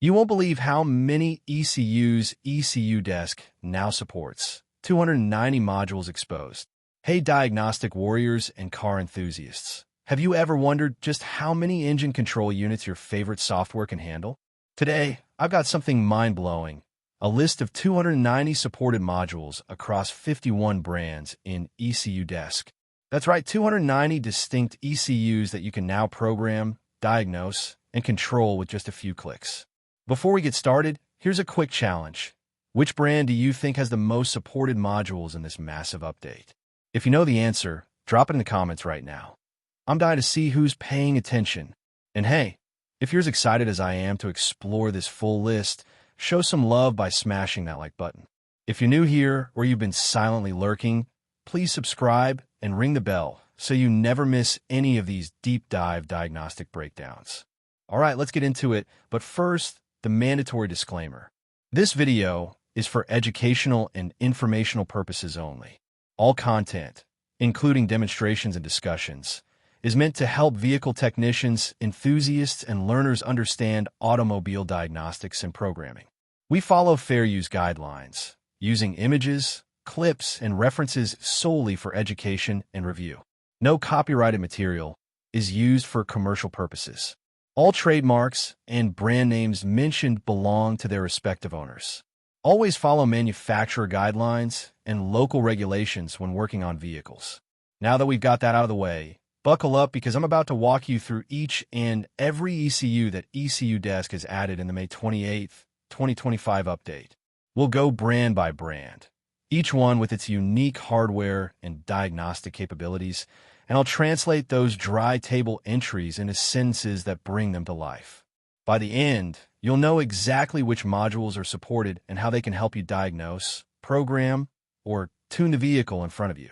You won't believe how many ECUs ECUdesk now supports. 290 modules exposed. Hey diagnostic warriors and car enthusiasts. Have you ever wondered just how many engine control units your favorite software can handle? Today, I've got something mind-blowing. A list of 290 supported modules across 51 brands in ECUdesk. That's right, 290 distinct ECUs that you can now program, diagnose, and control with just a few clicks. Before we get started, here's a quick challenge. Which brand do you think has the most supported modules in this massive update? If you know the answer, drop it in the comments right now. I'm dying to see who's paying attention. And hey, if you're as excited as I am to explore this full list, show some love by smashing that like button. If you're new here or you've been silently lurking, please subscribe and ring the bell so you never miss any of these deep dive diagnostic breakdowns. All right, let's get into it. But first, the mandatory disclaimer. This video is for educational and informational purposes only. All content, including demonstrations and discussions, is meant to help vehicle technicians, enthusiasts, and learners understand automobile diagnostics and programming. We follow fair use guidelines, using images, clips, and references solely for education and review. No copyrighted material is used for commercial purposes. All trademarks and brand names mentioned belong to their respective owners. Always follow manufacturer guidelines and local regulations when working on vehicles. Now that we've got that out of the way, buckle up because I'm about to walk you through each and every ECU that ECUdesk has added in the May 28th, 2025 update. We'll go brand by brand, each one with its unique hardware and diagnostic capabilities, and I'll translate those dry table entries into sentences that bring them to life. By the end, you'll know exactly which modules are supported and how they can help you diagnose, program, or tune the vehicle in front of you.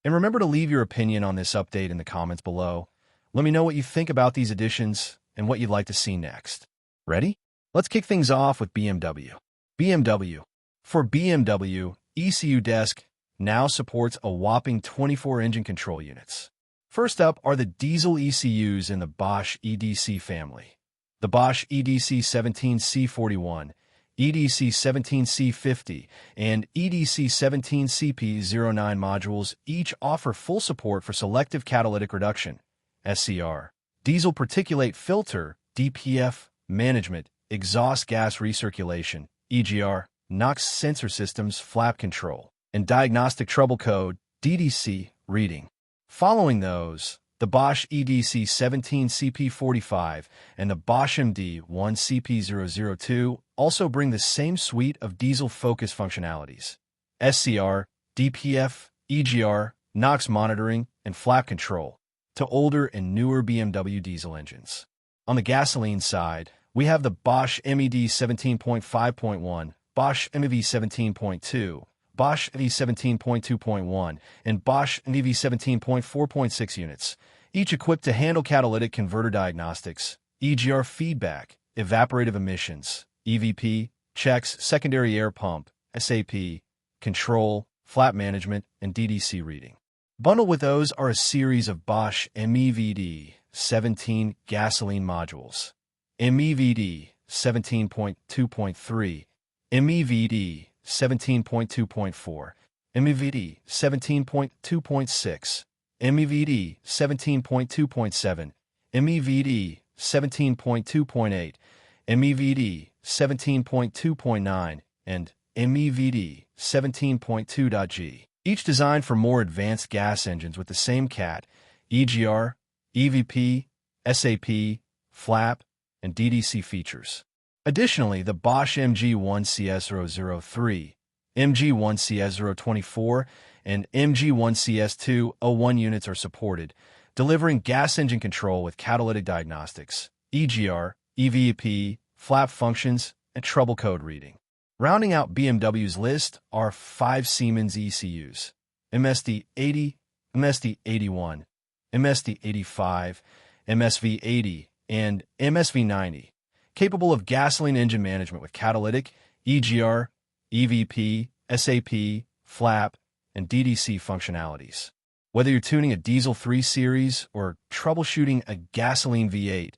And remember to leave your opinion on this update in the comments below. Let me know what you think about these additions and what you'd like to see next. Ready? Let's kick things off with BMW. BMW. For BMW, ECUdesk now supports a whopping 24 engine control units. First up are the diesel ECUs in the BOSCH EDC family. The BOSCH EDC17C41, EDC17C50, and EDC17CP009 modules each offer full support for selective catalytic reduction, SCR, diesel particulate filter, DPF, management, exhaust gas recirculation, EGR, NOx sensor systems, flap control, and diagnostic trouble code, DDC, reading. Following those, the BOSCH EDC17CP45 and the BOSCH MD1CP002 also bring the same suite of diesel-focused functionalities: SCR, DPF, EGR, NOx monitoring, and flap control to older and newer BMW diesel engines. On the gasoline side, we have the BOSCH MEV17.5.1, BOSCH MEV17.2, BOSCH MEV17.2.1, and BOSCH MEV17.4.6 units, each equipped to handle catalytic converter diagnostics, EGR feedback, evaporative emissions, EVP, checks, secondary air pump, SAP, control, flap management, and DDC reading. Bundled with those are a series of BOSCH MEVD17 gasoline modules, MEVD 17.2.3, MEVD 17.2.4, MEVD 17.2.6, MEVD 17.2.7, MEVD 17.2.8, MEVD 17.2.9, and MEVD 17.2.g, each designed for more advanced gas engines with the same CAT, EGR, EVP, SAP, flap, and DDC features. Additionally, the BOSCH MG1CS003, MG1CS024, and MG1CS201 units are supported, delivering gas engine control with catalytic diagnostics, EGR, EVP, flap functions, and trouble code reading. Rounding out BMW's list are 5 Siemens ECUs: MSD80, MSD81, MSD85, MSV80, and MSV90, capable of gasoline engine management with catalytic, EGR, EVP, SAP, flap, and DDC functionalities. Whether you're tuning a diesel 3 Series or troubleshooting a gasoline V8,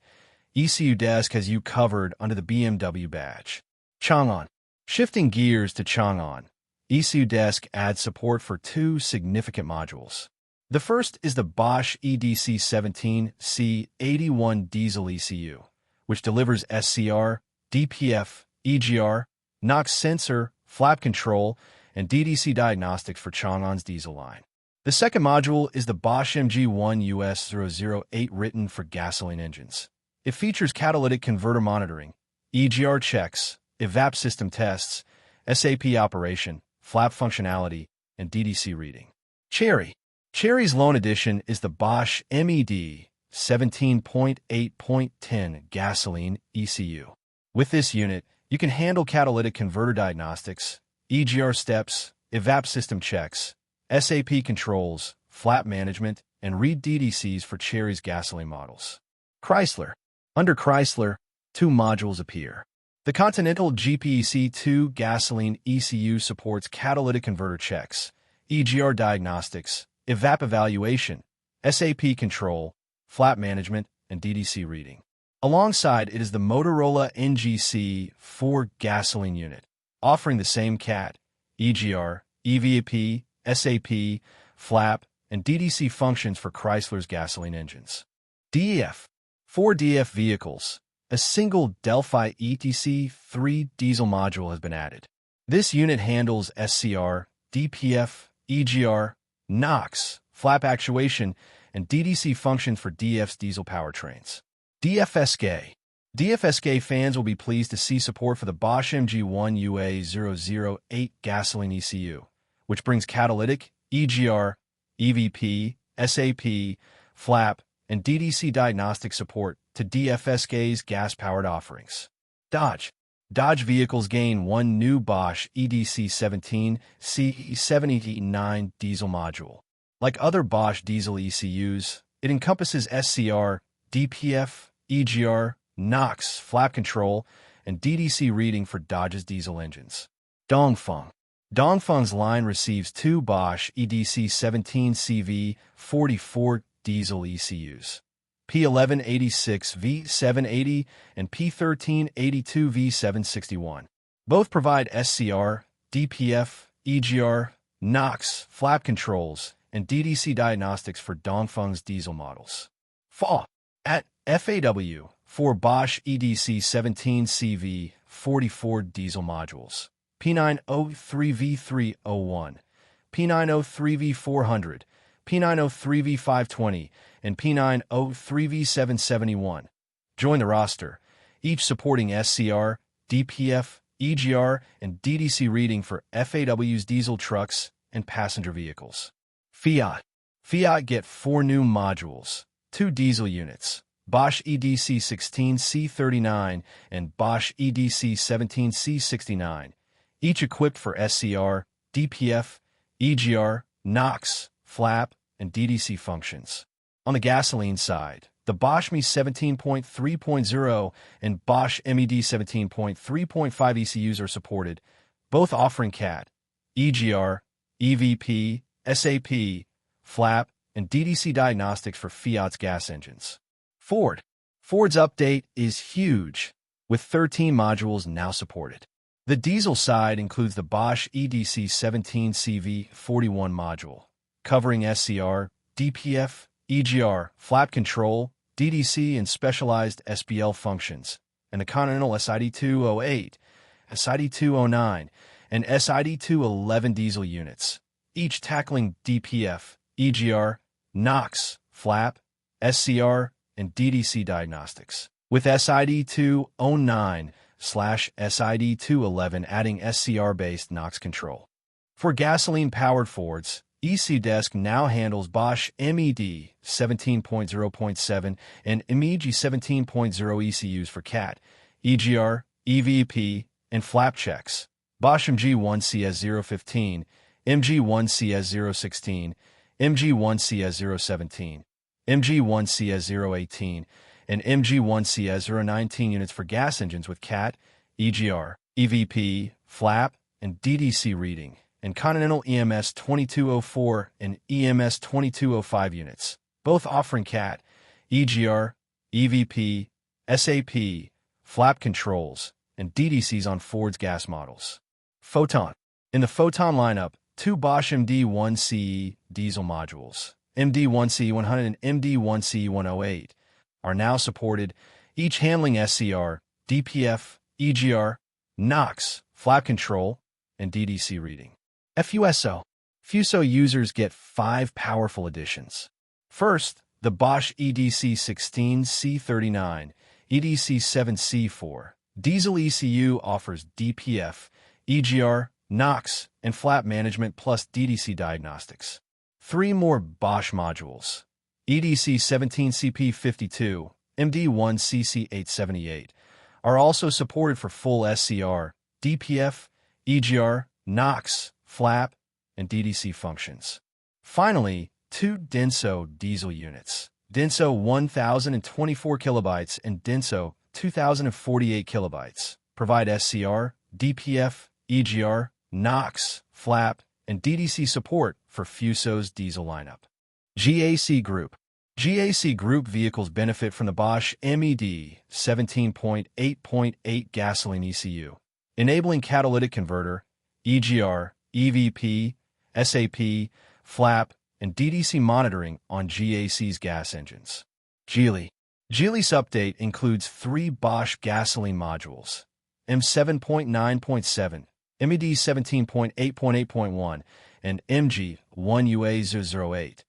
ECUDesk has you covered under the BMW badge. Chang'an. Shifting gears to Chang'an, ECUDesk adds support for two significant modules. The first is the BOSCH MD1CP002 diesel ECU, which delivers SCR, DPF, EGR, NOx sensor, flap control, and DDC diagnostics for Chang'an's diesel line. The second module is the BOSCH MD1CP008 written for gasoline engines. It features catalytic converter monitoring, EGR checks, evap system tests, SAP operation, flap functionality, and DDC reading. Chery's loan edition is the BOSCH MED17.8.10 gasoline ECU. With this unit, you can handle catalytic converter diagnostics, EGR steps, evap system checks, SAP controls, flap management, and read DDCs for Chery's gasoline models. Chrysler. Under Chrysler, two modules appear. The Continental GPEC2 gasoline ECU supports catalytic converter checks, EGR diagnostics, evap evaluation, SAP control, flap management, and DDC reading. Alongside it is the Motorola NGC4 gasoline unit, offering the same CAT, EGR, EVAP, SAP, flap, and DDC functions for Chrysler's gasoline engines. DEF. For DEF vehicles, a single Delphi ETC3 diesel module has been added. This unit handles SCR, DPF, EGR, NOx, flap actuation, and DDC functions for DEF's diesel powertrains. DFSK. DFSK fans will be pleased to see support for the BOSCH MG1UA008 gasoline ECU, which brings catalytic, EGR, EVP, SAP, flap, and DDC diagnostic support to DFSK's gas-powered offerings. Dodge vehicles gain one new BOSCH EDC17CE79 diesel module. Like other BOSCH diesel ECUs, it encompasses SCR, DPF, EGR, NOx, flap control, and DDC reading for Dodge's diesel engines. Dongfeng. Dongfeng's line receives two BOSCH EDC17CV44 diesel ECUs, P1186V780 and P1382V761. Both provide SCR, DPF, EGR, NOx, flap controls, and DDC diagnostics for Dongfeng's diesel models. FAW. At FAW, for BOSCH EDC17CV44 diesel modules, P903V301, P903V400, P903V520, and P903V771. Join the roster, each supporting SCR, DPF, EGR, and DDC reading for FAW's diesel trucks and passenger vehicles. Fiat. Fiat get four new modules, two diesel units, BOSCH EDC16C39 and BOSCH EDC17C69, each equipped for SCR, DPF, EGR, NOx, flap, and DDC functions. On the gasoline side, the BOSCH ME 17.3.0 and BOSCH MED 17.3.5 ECUs are supported, both offering CAT, EGR, EVP, SAP, flap, and DDC diagnostics for Fiat's gas engines. Ford's update is huge, with 13 modules now supported. The diesel side includes the BOSCH EDC17CV41 module, covering SCR, DPF, EGR, flap control, DDC, and specialized SBL functions, and the Continental SID208, SID209, and SID211 diesel units, each tackling DPF, EGR, NOx, flap, SCR, and DDC diagnostics, with SID209/SID211 adding SCR-based NOx control. For gasoline-powered Fords, ECUDesk now handles BOSCH MED 17.0.7 and MEG 17.0 ECUs for CAT, EGR, EVP, and flap checks, BOSCH MG1CS015, MG1CS016, MG1CS017, MG1CS018, and MG1CS019 units for gas engines with CAT, EGR, EVP, flap, and DDC reading, and Continental EMS 2204 and EMS 2205 units, both offering CAT, EGR, EVP, SAP, flap controls, and DDCs on Ford's gas models. Photon. In the Photon lineup, two BOSCH MD1CE diesel modules, MD1CE100 and MD1CE108, are now supported, each handling SCR, DPF, EGR, NOx, flap control, and DDC reading. FUSO. FUSO users get 5 powerful additions. First, the BOSCH EDC16C39, EDC7C4 diesel ECU offers DPF, EGR, NOx, and flap management plus DDC diagnostics. 3 more BOSCH modules, EDC17CP002, MD1CC878, are also supported for full SCR, DPF, EGR, NOx, flap, and DDC functions. Finally, 2 Denso diesel units, Denso 1024 kilobytes and Denso 2048 kilobytes, provide SCR, DPF, EGR, NOx, flap, and DDC support for FUSO's diesel lineup. GAC Group. GAC Group vehicles benefit from the BOSCH MED17.8.8 gasoline ECU, enabling catalytic converter, EGR, EVP, SAP, flap, and DDC monitoring on GAC's gas engines. Geely. Geely's update includes 3 BOSCH gasoline modules, M7.9.7, MED 17.8.8.1, and MG1UA008,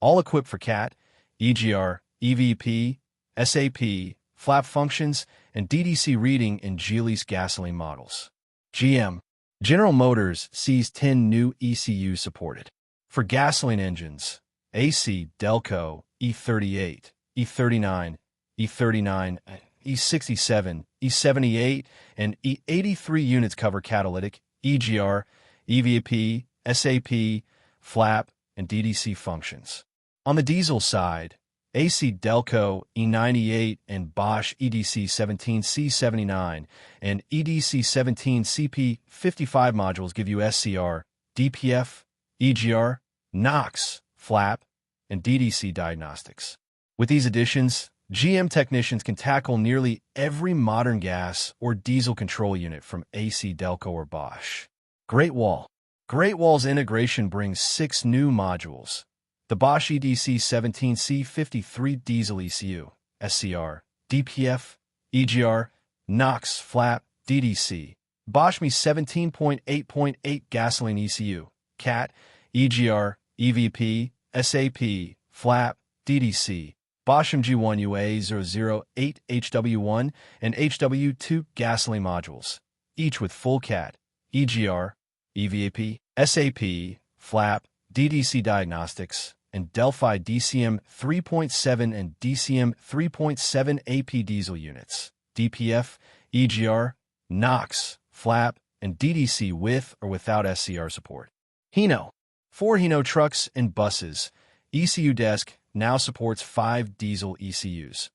all equipped for CAT, EGR, EVP, SAP, flap functions, and DDC reading in Geely's gasoline models. GM. General Motors sees 10 new ECUs supported. For gasoline engines, AC DELCO E38, E39, E39, E67, E78, and E83 units cover catalytic, EGR, EVP, SAP, flap, and DDC functions. On the diesel side, AC DELCO E98 and BOSCH EDC17C79 and EDC17CP55 modules give you SCR, DPF, EGR, NOx, flap, and DDC diagnostics. With these additions, GM technicians can tackle nearly every modern gas or diesel control unit from AC DELCO or BOSCH. Great Wall. Great Wall's integration brings 6 new modules. The BOSCH EDC17C53 diesel ECU, SCR, DPF, EGR, NOx, flap, DDC. BOSCH ME17.8.8 gasoline ECU, CAT, EGR, EVP, SAP, flap, DDC. BOSCH MG1UA008 HW1 and HW2 gasoline modules, each with full CAT, EGR, EVP, SAP, flap, DDC diagnostics, and Delphi DCM 3.7 and DCM 3.7 AP diesel units, DPF, EGR, NOx, flap, and DDC with or without SCR support. Hino. For Hino trucks and buses, ECUDesk now supports 5 diesel ECUs.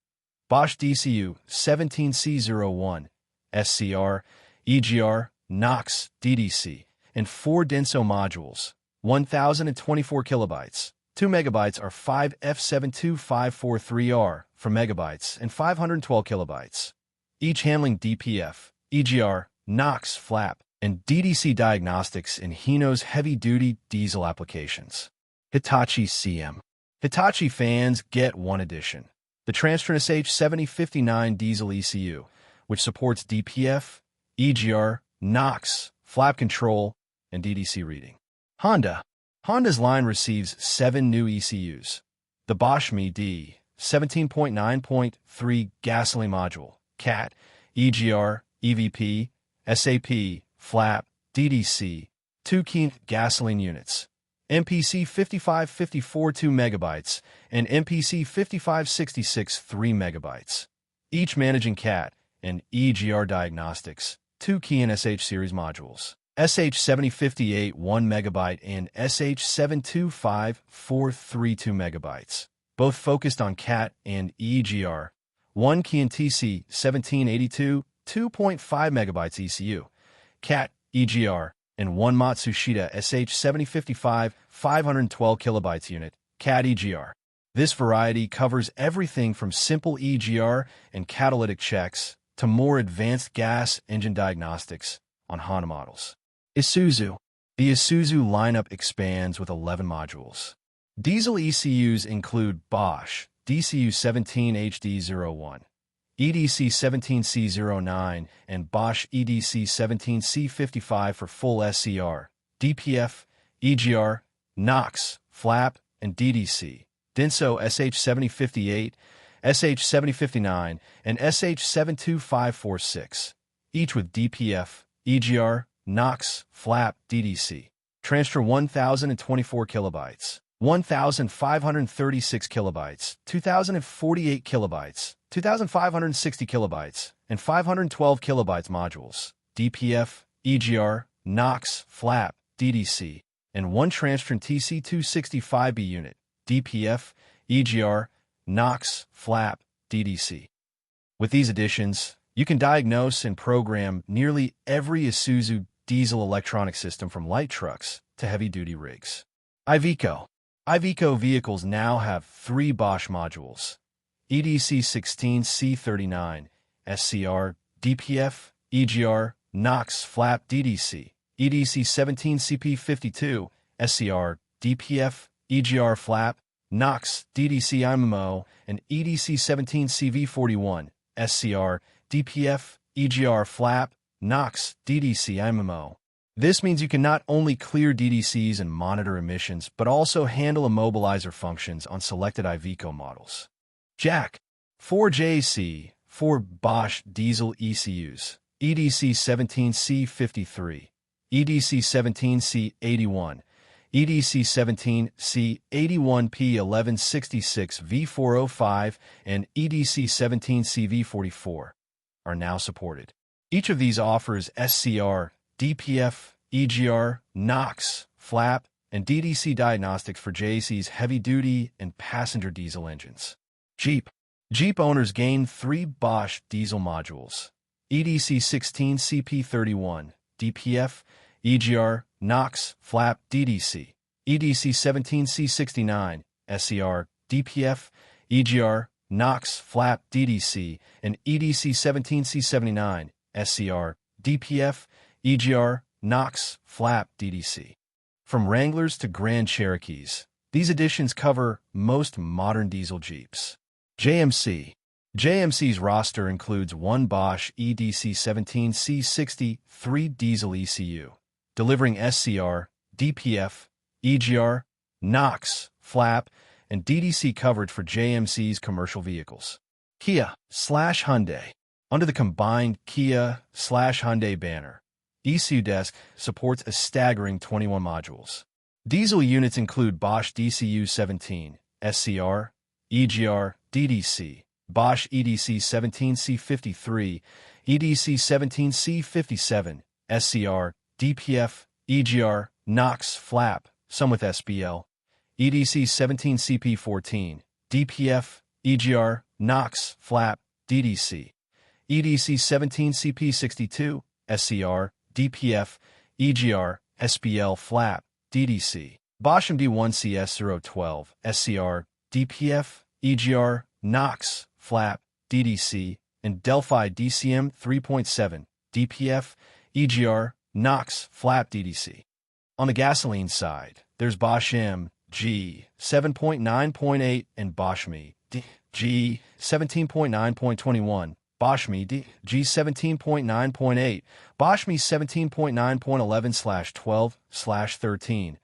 BOSCH DCU 17C01, SCR, EGR, NOx, DDC, and 4 Denso modules, 1024 kilobytes. 2 megabytes are 5F72543R for megabytes and 512 kilobytes, each handling DPF, EGR, NOx, flap, and DDC diagnostics in Hino's heavy-duty diesel applications. Hitachi CM. Hitachi fans get 1 addition, the Transfurnace H7059 diesel ECU, which supports DPF, EGR, NOx, flap control, and DDC reading. Honda. Honda's line receives 7 new ECUs. The BOSCH MED 17.9.3 gasoline module, CAT, EGR, EVP, SAP, flap, DDC, 2 key gasoline units, MPC 5554 2 megabytes, and MPC 5566 3 megabytes, each managing CAT and EGR diagnostics, 2 key NSH series modules. SH7058 1 megabyte and SH725 432 megabytes, both focused on CAT and EGR. 1 key and TC 1782 2.5 megabytes ECU, CAT, EGR, and 1 Matsushita SH7055 512 kilobytes unit, CAT EGR. This variety covers everything from simple EGR and catalytic checks to more advanced gas engine diagnostics on Honda models. Isuzu. The Isuzu lineup expands with 11 modules. Diesel ECUs include BOSCH DCU17HD01, EDC17C09, and BOSCH EDC17C55 for full SCR, DPF, EGR, NOx, flap, and DDC. Denso SH7058, SH7059, and SH72546, each with DPF, EGR, NOx, flap, DDC. Transfer 1024 kilobytes, 1536 kilobytes, 2048 kilobytes, 2560 kilobytes, and 512 kilobytes modules, DPF, EGR, NOx, flap, DDC, and one Transfer TC265B unit, DPF, EGR, NOx, flap, DDC. With these additions, you can diagnose and program nearly every Isuzu diesel electronic system from light trucks to heavy-duty rigs. Iveco. Iveco vehicles now have 3 BOSCH modules: EDC16C39, SCR, DPF, EGR, NOx, flap, DDC, EDC17CP52, SCR, DPF, EGR, flap, NOx, DDC IMMO, and EDC17CV41, SCR, DPF, EGR, flap, NOx, DDC IMMO. This means you can not only clear DDCs and monitor emissions, but also handle immobilizer functions on selected Iveco models. Jack. 4JC, 4 BOSCH diesel ECUs, EDC17C53, EDC17C81, EDC17C81P1166V405, and EDC17CV44 are now supported. Each of these offers SCR, DPF, EGR, NOx, flap, and DDC diagnostics for JAC's heavy-duty and passenger diesel engines. Jeep. Jeep owners gain 3 BOSCH diesel modules: EDC16CP31, DPF, EGR, NOx, flap, DDC, EDC17C69, SCR, DPF, EGR, NOx, flap, DDC, and EDC17C79, SCR, DPF, EGR, NOx, flap, DDC. From Wranglers to Grand Cherokees, these additions cover most modern diesel Jeeps. JMC. JMC's roster includes 1 BOSCH EDC17C60 diesel ECU, delivering SCR, DPF, EGR, NOx, flap, and DDC coverage for JMC's commercial vehicles. Kia/Hyundai. Under the combined Kia/Hyundai banner, ECUDesk supports a staggering 21 modules. Diesel units include BOSCH DCU17, SCR, EGR, DDC, BOSCH EDC17C53, EDC17C57, SCR, DPF, EGR, NOx, flap, some with SBL, EDC17CP14, DPF, EGR, NOx, flap, DDC, EDC17CP62, SCR, DPF, EGR, SBL, flap, DDC, BOSCH MD1CP002, SCR, DPF, EGR, NOx, flap, DDC, and Delphi DCM 3.7, DPF, EGR, NOx, flap, DDC. On the gasoline side, there's BOSCH MG 7.9.8 and BOSCH MD 17.9.21, BOSCH MD G17.9.8, BOSCH ME 17.9.11/12/13,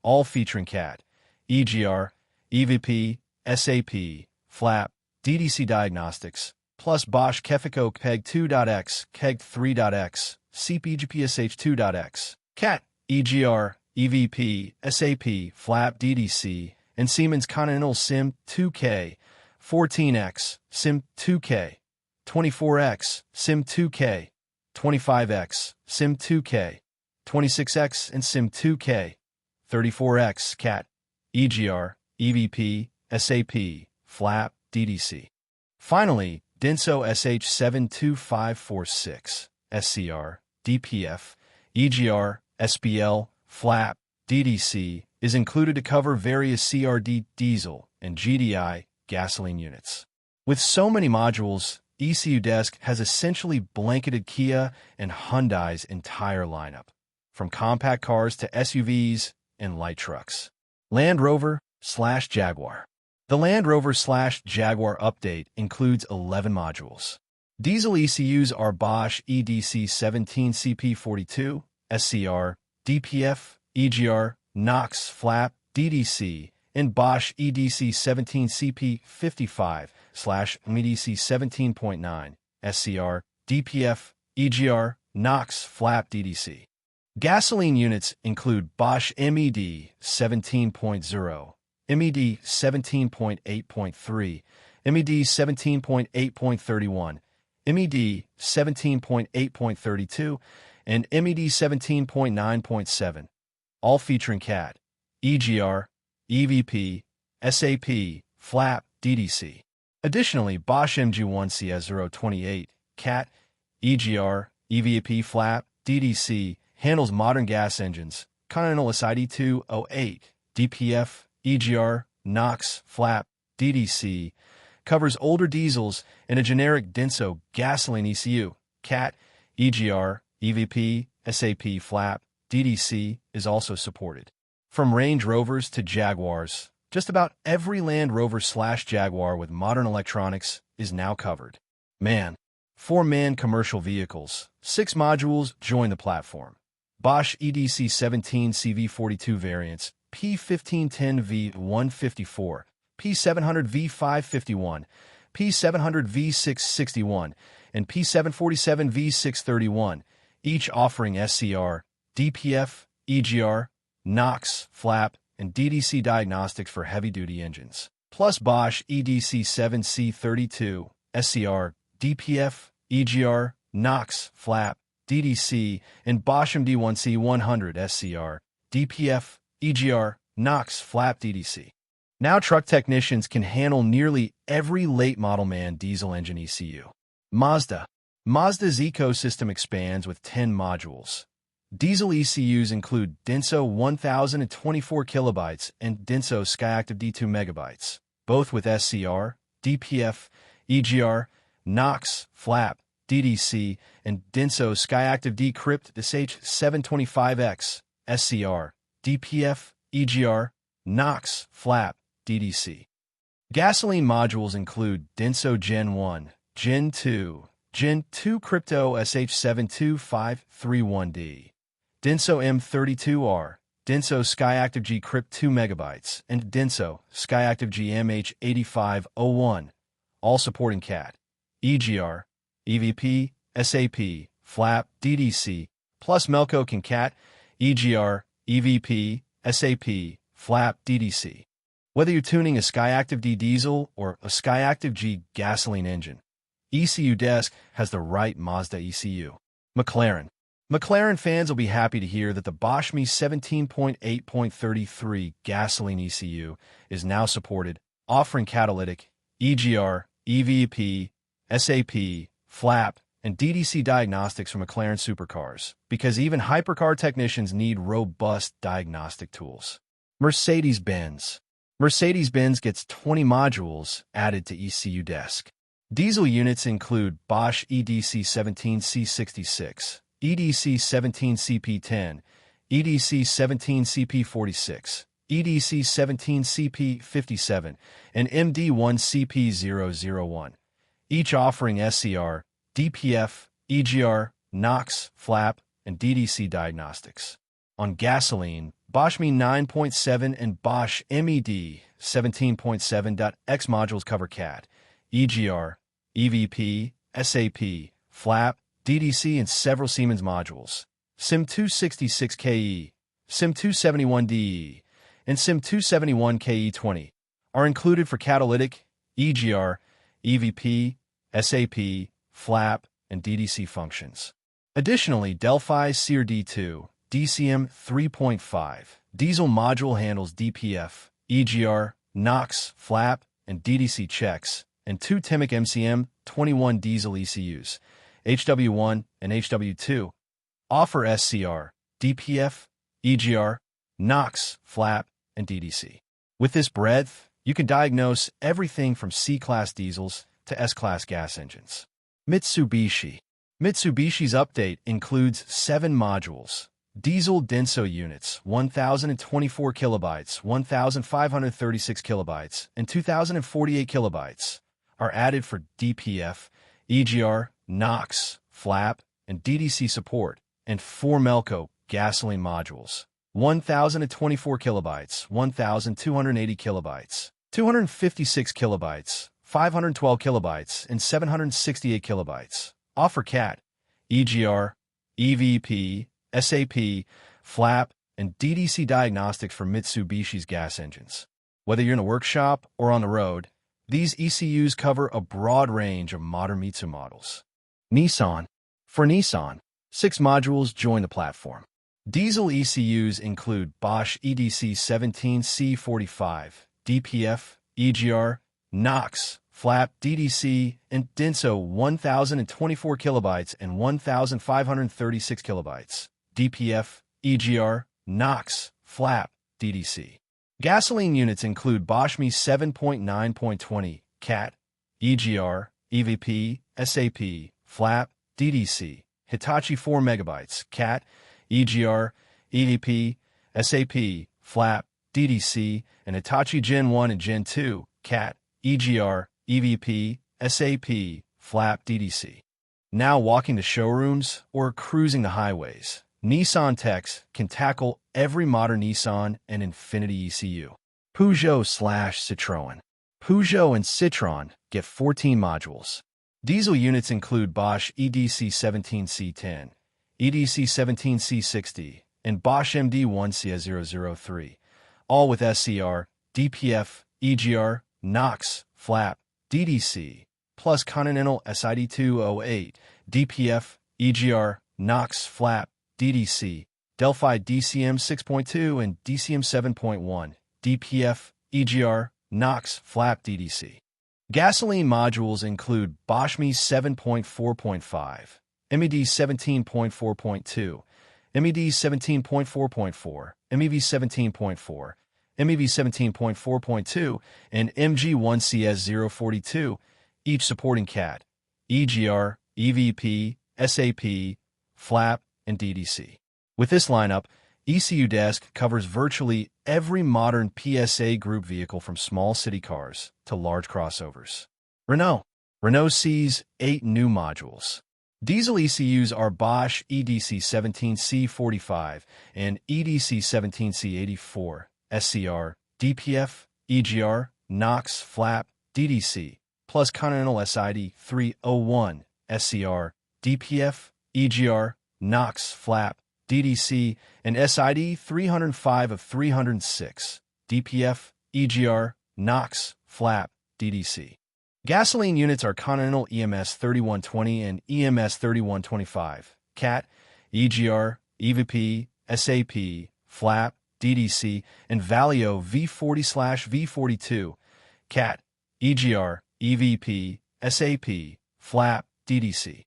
all featuring CAT, EGR, EVP, SAP, flap, DDC diagnostics, plus BOSCH Kefico KEG 2.x, KEG 3.x, CPGPSH 2.x, CAT, EGR, EVP, SAP, flap, DDC, and Siemens Continental SIM 2K, 14X, SIM 2K, 24X, SIM 2K, 25X, SIM 2K, 26X, and SIM 2K, 34X, CAT, EGR, EVP, SAP, flap, DDC. Finally, Denso SH72546, SCR, DPF, EGR, SBL, flap, DDC, is included to cover various CRD diesel and GDI gasoline units. With so many modules, ECUdesk has essentially blanketed Kia and Hyundai's entire lineup, from compact cars to SUVs and light trucks. Land Rover/Jaguar. The Land Rover/Jaguar update includes 11 modules. Diesel ECUs are BOSCH MD1CP002, SCR, DPF, EGR, NOx, FLAP, DDC, and BOSCH EDC17CP55/MEDC17.9, SCR, DPF, EGR, NOx, FLAP, DDC. Gasoline units include BOSCH MED17.0, MED17.8.3, MED17.8.31, MED17.8.32, and MED17.9.7, all featuring CAT, EGR, EVP, SAP, FLAP, DDC. Additionally, BOSCH MD1CP028, CAT, EGR, EVP, FLAP, DDC handles modern gas engines, Continental SID208, DPF, EGR, NOx, FLAP, DDC, covers older diesels and a generic Denso gasoline ECU, CAT, EGR, EVP, SAP, FLAP, DDC is also supported. From Range Rovers to Jaguars, just about every Land Rover/Jaguar with modern electronics is now covered. Man, 4-man commercial vehicles, 6 modules join the platform. BOSCH EDC17CV42 variants, P1510V154, P700V551, P700V661, and P747V631, each offering SCR, DPF, EGR, NOx, FLAP, and DDC diagnostics for heavy-duty engines, plus BOSCH EDC7C32, SCR, DPF, EGR, NOx, FLAP, DDC, and BOSCH MD1C100 SCR, DPF, EGR, NOx, FLAP, DDC. Now truck technicians can handle nearly every late-model man diesel engine ECU. Mazda. Mazda's ecosystem expands with 10 modules. Diesel ECUs include Denso 1024 kilobytes and Denso SkyActiv D2 megabytes, both with SCR, DPF, EGR, NOx, FLAP, DDC, and Denso SkyActiv Decrypt SH725X, SCR, DPF, EGR, NOx, FLAP, DDC. Gasoline modules include Denso Gen 1, Gen 2, Gen 2 Crypto SH72531D, Denso M32R, Denso SkyActiv G Crypt 2 MB, and Denso SkyActiv G MH8501, all supporting CAT, EGR, EVP, SAP, FLAP, DDC, plus Melco can CAT, EGR, EVP, SAP, FLAP, DDC. Whether you're tuning a SkyActiv D diesel or a SkyActiv G gasoline engine, ECUdesk has the right Mazda ECU. McLaren. McLaren fans will be happy to hear that the BOSCH ME17.8.33 gasoline ECU is now supported, offering catalytic, EGR, EVP, SAP, FLAP, and DDC diagnostics for McLaren supercars, because even hypercar technicians need robust diagnostic tools. Mercedes-Benz. Mercedes-Benz gets 20 modules added to ECUdesk. Diesel units include BOSCH EDC17C66, EDC17CP10, EDC17CP46, EDC17CP57, and MD1CP001, each offering SCR, DPF, EGR, NOx, FLAP, and DDC diagnostics. On gasoline, BOSCH ME9.7 and BOSCH MED17.7.x modules cover CAT, EGR, EVP, SAP, FLAP, DDC, and several Siemens modules. SIM266KE, SIM271DE, and SIM271KE20 are included for catalytic, EGR, EVP, SAP, FLAP, and DDC functions. Additionally, Delphi's CRD2 DCM 3.5 diesel module handles DPF, EGR, NOx, FLAP, and DDC checks, and 2 Timic MCM 21 diesel ECUs, HW1 and HW2, offer SCR, DPF, EGR, NOx, FLAP, and DDC. With this breadth, you can diagnose everything from C-Class diesels to S-Class gas engines. Mitsubishi. Mitsubishi's update includes 7 modules. Diesel Denso units, 1,024 kilobytes, 1,536 kilobytes, and 2,048 kilobytes are added for DPF, EGR, NOx, flap, and DDC support, and 4 Melco gasoline modules, 1,024 kilobytes, 1,280 kilobytes, 256 kilobytes, 512 kilobytes, and 768 kilobytes. Offer CAT, EGR, EVP, SAP, flap, and DDC diagnostics for Mitsubishi's gas engines. Whether you're in a workshop or on the road, these ECUs cover a broad range of modern Mitsu models. Nissan. For Nissan, 6 modules join the platform. Diesel ECUs include BOSCH EDC17C45, DPF, EGR, NOx, flap, DDC, and Denso 1,024 kilobytes and 1,536 kilobytes, DPF, EGR, NOx, flap, DDC. Gasoline units include BOSCH ME7.9.20, CAT, EGR, EVP, SAP, flap, DDC, Hitachi 4 megabytes, CAT, EGR, EVP, SAP, flap, DDC, and Hitachi Gen 1 and Gen 2, CAT, EGR, EVP, SAP, flap, DDC. Now walking to showrooms or cruising the highways, Nissan techs can tackle every modern Nissan and Infiniti ECU. Peugeot/Citroën. Peugeot and Citroën get 14 modules. Diesel units include BOSCH EDC17C10, EDC17C60, and BOSCH MD1CP003, all with SCR, DPF, EGR, NOx, flap, DDC, plus Continental SID208, DPF, EGR, NOx, flap, DDC, Delphi DCM 6.2 and DCM 7.1, DPF, EGR, NOx, flap, DDC. Gasoline modules include BOSCH ME 7.4.5, MED 17.4.2, MED 17.4.4, MEV 17.4, MEV 17.4.2, and MG1CS042, each supporting CAT, EGR, EVP, SAP, flap, and DDC. With this lineup, ECUdesk covers virtually every modern PSA group vehicle from small city cars to large crossovers. Renault. Renault sees 8 new modules. Diesel ECUs are BOSCH EDC17C45 and EDC17C84, SCR, DPF, EGR, NOx, flap, DDC, plus Continental SID301, SCR, DPF, EGR, NOx, flap, DDC, and SID 305 of 306, DPF, EGR, NOx, flap, DDC. Gasoline units are Continental EMS 3120 and EMS 3125, CAT, EGR, EVP, SAP, flap, DDC, and Valeo V40/V42, CAT, EGR, EVP, SAP, flap, DDC.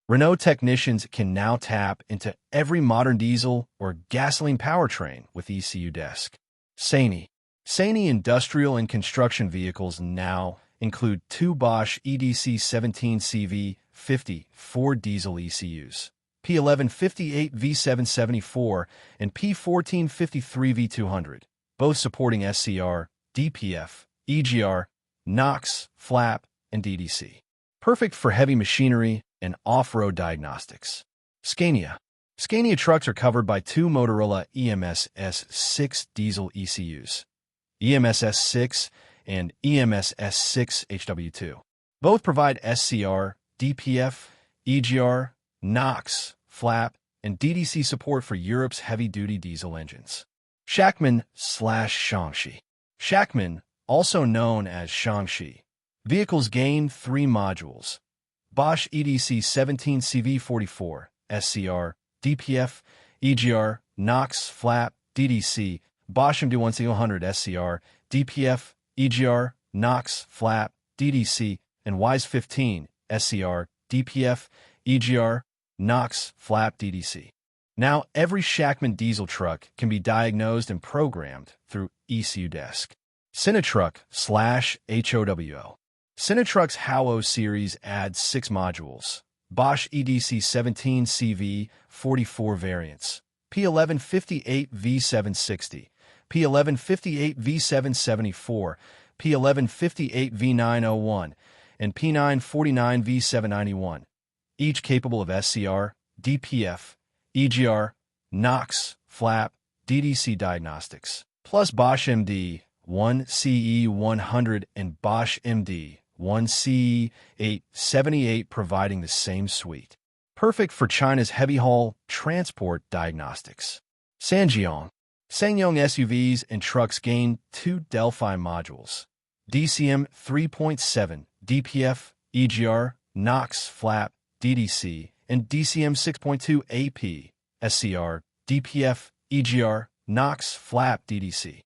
Renault technicians can now tap into every modern diesel or gasoline powertrain with ECUdesk. SANY. SANY industrial and construction vehicles now include 2 BOSCH EDC17CV50 4 diesel ECUs, P1158V774 and P1453V200, both supporting SCR, DPF, EGR, NOx, flap, and DDC. Perfect for heavy machinery and off-road diagnostics. Scania. Scania trucks are covered by 2 Motorola EMS S6 diesel ECUs, EMS S6 and EMS S6 HW2. Both provide SCR, DPF, EGR, NOx, flap, and DDC support for Europe's heavy-duty diesel engines. Shakman/Shaanxi. Shakman, also known as Shaanxi. Vehicles gain 3 modules. BOSCH EDC17CV44, SCR, DPF, EGR, NOx, flap, DDC, BOSCH MD1CP002 SCR, DPF, EGR, NOx, flap, DDC, and WISE15, SCR, DPF, EGR, NOx, flap, DDC. Now, every Shackman diesel truck can be diagnosed and programmed through ECUDesk. Cinetruck/HOWO. Cinetruck's HOWO series adds 6 modules. Bosch EDC17CV44 variants. P1158V760, P1158V774, P1158V901, and P949V791, each capable of SCR, DPF, EGR, NOx, flap, DDC diagnostics, plus Bosch MD1CE100 and Bosch MD1CP002 providing the same suite. Perfect for China's heavy-haul transport diagnostics. SsangYong. SsangYong SUVs and trucks gain 2 Delphi modules. DCM 3.7, DPF, EGR, NOx, flap, DDC, and DCM 6.2 AP, SCR, DPF, EGR, NOx, flap, DDC.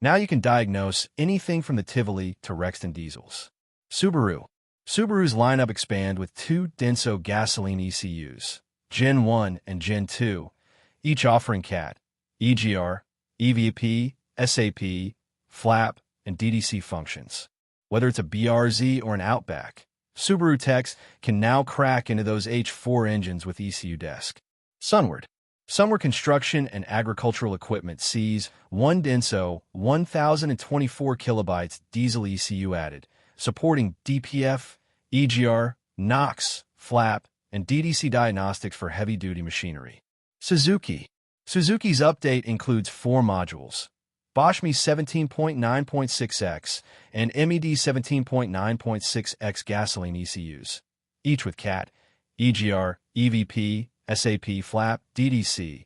Now you can diagnose anything from the Tivoli to Rexton diesels. Subaru. Subaru's lineup expand with 2 Denso gasoline ECUs, Gen 1 and Gen 2, each offering CAT, EGR, EVP, SAP, flap, and DDC functions. Whether it's a BRZ or an Outback, Subaru techs can now crack into those H4 engines with ECUdesk. Sunward. Sunward Construction and Agricultural Equipment sees 1 Denso 1024 kilobytes diesel ECU added, supporting DPF, EGR, NOx, flap, and DDC diagnostics for heavy-duty machinery. Suzuki. Suzuki's update includes 4 modules, Bosch Me 17.9.6X and MED 17.9.6X gasoline ECUs, each with CAT, EGR, EVP, SAP, flap, DDC,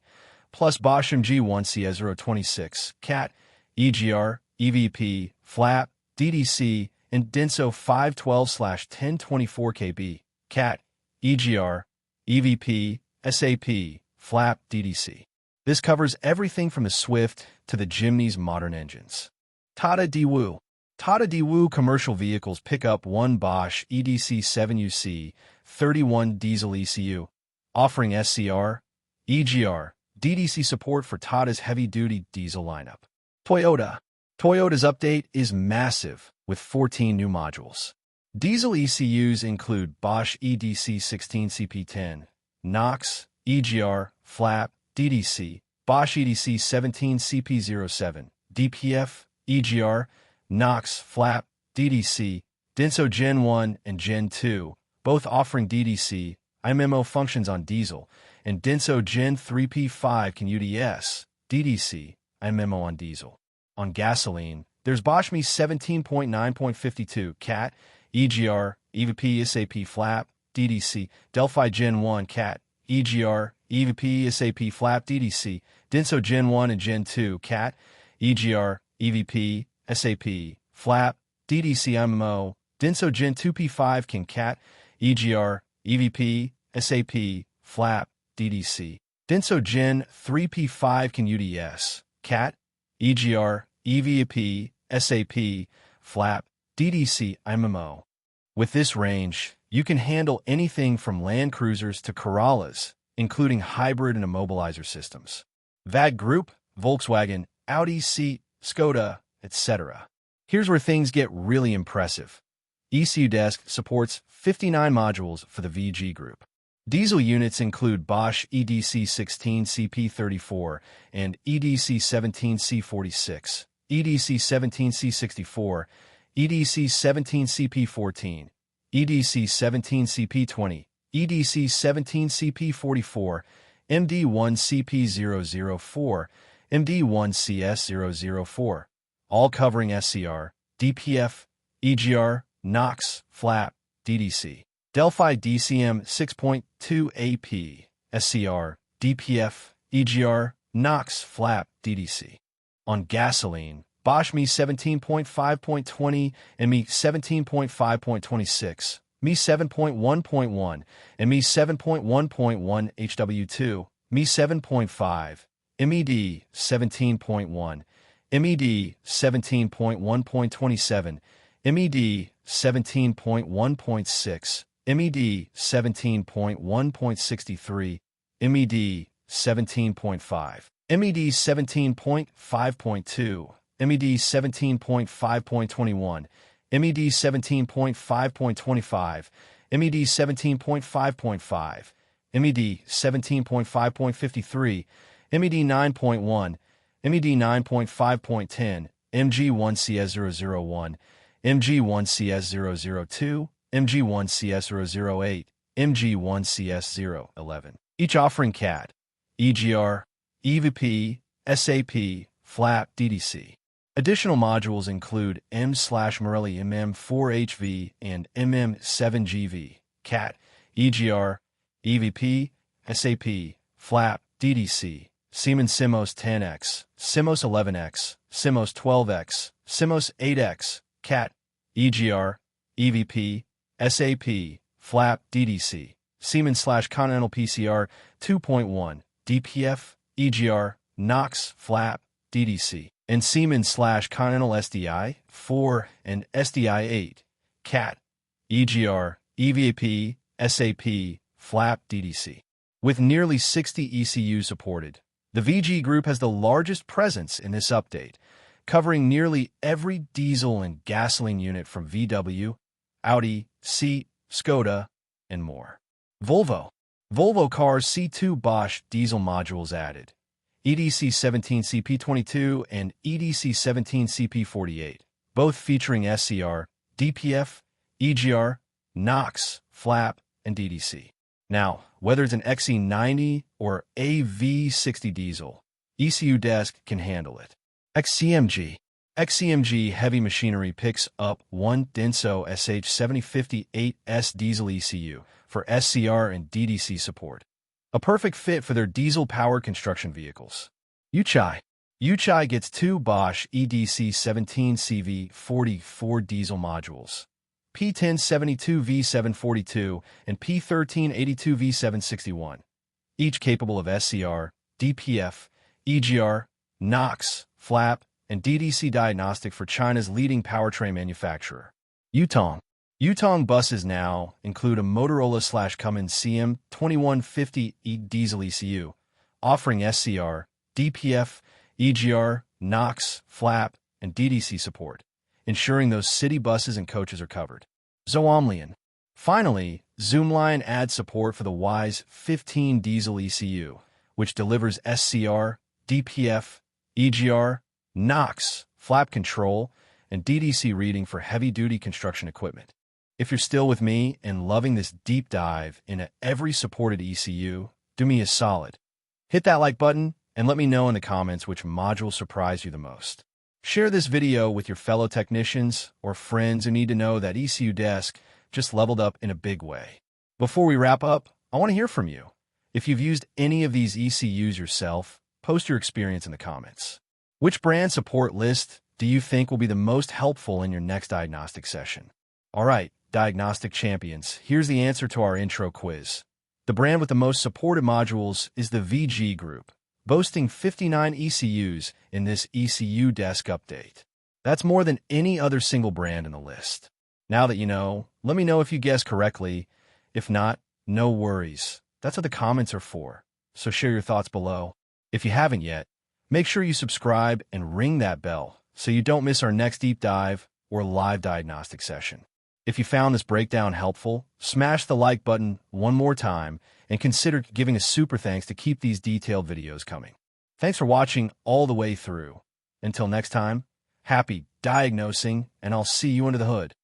plus Bosch MD1CP002, CAT, EGR, EVP, flap, DDC, and Denso 512/1024 KB, CAT, EGR, EVP, SAP, flap, DDC. This covers everything from the Swift to the Jimny's modern engines. Tata Daewoo. Tata Daewoo commercial vehicles pick up 1 Bosch EDC7UC 31 diesel ECU, offering SCR, EGR, DDC support for Tata's heavy-duty diesel lineup. Toyota. Toyota's update is massive, with 14 new modules. Diesel ECUs include Bosch EDC16CP10, NOx, EGR, flap, DDC, Bosch EDC17CP07, DPF, EGR, NOx, flap, DDC, Denso Gen 1 and Gen 2, both offering DDC, IMMO functions on diesel, and Denso Gen 3P5 can UDS, DDC, IMMO on diesel. On gasoline, there's Bosch Me 17.9.52 CAT, EGR, EVP, SAP, flap, DDC, Delphi Gen 1 CAT, EGR, EVP, SAP, flap, DDC, Denso Gen 1 and Gen 2 CAT, EGR, EVP, SAP, flap, DDC, IMMO, Denso Gen 2P5 can CAT, EGR, EVP, SAP, flap, DDC, Denso Gen 3P5 can UDS, CAT, EGR, EVP, SAP, flap, DDC, IMMO. With this range, you can handle anything from Land Cruisers to Corollas, including hybrid and immobilizer systems. VAG Group, Volkswagen, Audi, Seat, Skoda, etc. Here's where things get really impressive. ECUdesk supports 59 modules for the VG Group. Diesel units include Bosch EDC16CP34 and EDC17C46, EDC17C64, EDC17CP14, EDC17CP20, EDC17CP44, MD1CP004, MD1CS004, all covering SCR, DPF, EGR, NOx, flap, DDC. Delphi DCM 6.2 AP, SCR, DPF, EGR, NOx, flap, DDC. On gasoline, Bosch Me 17.5.20 and Me 17.5.26, Me 7.1.1 and Me 7.1.1 HW2, Me 7.5, MED 17.1, MED 17.1.27, MED 17.1.6, MED 17.1.63, MED 17.5, MED 17.5.2, MED 17.5.21, MED 17.5.25, MED 17.5.5, MED 17.5.53, MED 9.1, MED 9.5.10, MG1CS001, MG1CS002, MG1CS008, MG1CS011, each offering CAD, EGR, EVP, SAP, FLAP, DDC. Additional modules include M/Morelli MM4HV and MM7GV, CAT, EGR, EVP, SAP, FLAP, DDC, Siemens SIMOS 10X, SIMOS 11X, SIMOS 12X, SIMOS 8X, CAT, EGR, EVP, SAP, FLAP, DDC, Siemens/Continental PCR 2.1, DPF, EGR, NOx, FLAP, DDC, and Siemens/Continental SDI 4 and SDI 8, CAT, EGR, EVP, SAP, FLAP, DDC. With nearly 60 ECUs supported, the VG Group has the largest presence in this update, covering nearly every diesel and gasoline unit from VW, Audi, Seat, Skoda, and more. Volvo Cars C2 Bosch diesel modules added, EDC17CP22 and EDC17CP48, both featuring SCR, DPF, EGR, NOx, FLAP, and DDC. Now, whether it's an XC90 or AV60 diesel, ECUdesk can handle it. XCMG heavy machinery picks up one Denso SH7058S diesel ECU for SCR and DDC support. A perfect fit for their diesel-powered construction vehicles. Yuchai gets two Bosch EDC17CV44 diesel modules, P1072V742 and P1382V761, each capable of SCR, DPF, EGR, NOx, FLAP, and DDC diagnostic for China's leading powertrain manufacturer. Yutong buses now include a Motorola/Cummins CM2150E diesel ECU, offering SCR, DPF, EGR, NOx, FLAP, and DDC support, ensuring those city buses and coaches are covered. Zoomlion. Finally, Zoomlion adds support for the WISE 15 diesel ECU, which delivers SCR, DPF, EGR, NOx, FLAP control, and DDC reading for heavy-duty construction equipment. If you're still with me and loving this deep dive into every supported ECU, do me a solid. Hit that like button and let me know in the comments which module surprised you the most. Share this video with your fellow technicians or friends who need to know that ECUdesk just leveled up in a big way. Before we wrap up, I want to hear from you. If you've used any of these ECUs yourself, post your experience in the comments. Which brand support list do you think will be the most helpful in your next diagnostic session? All right, diagnostic champions, here's the answer to our intro quiz. The brand with the most supported modules is the VG Group, boasting 59 ECUs in this ECUdesk update. That's more than any other single brand in the list. Now that you know, let me know if you guessed correctly. If not, no worries. That's what the comments are for. So share your thoughts below. If you haven't yet, make sure you subscribe and ring that bell so you don't miss our next deep dive or live diagnostic session. If you found this breakdown helpful, smash the like button one more time and consider giving a super thanks to keep these detailed videos coming. Thanks for watching all the way through. Until next time, happy diagnosing, and I'll see you under the hood.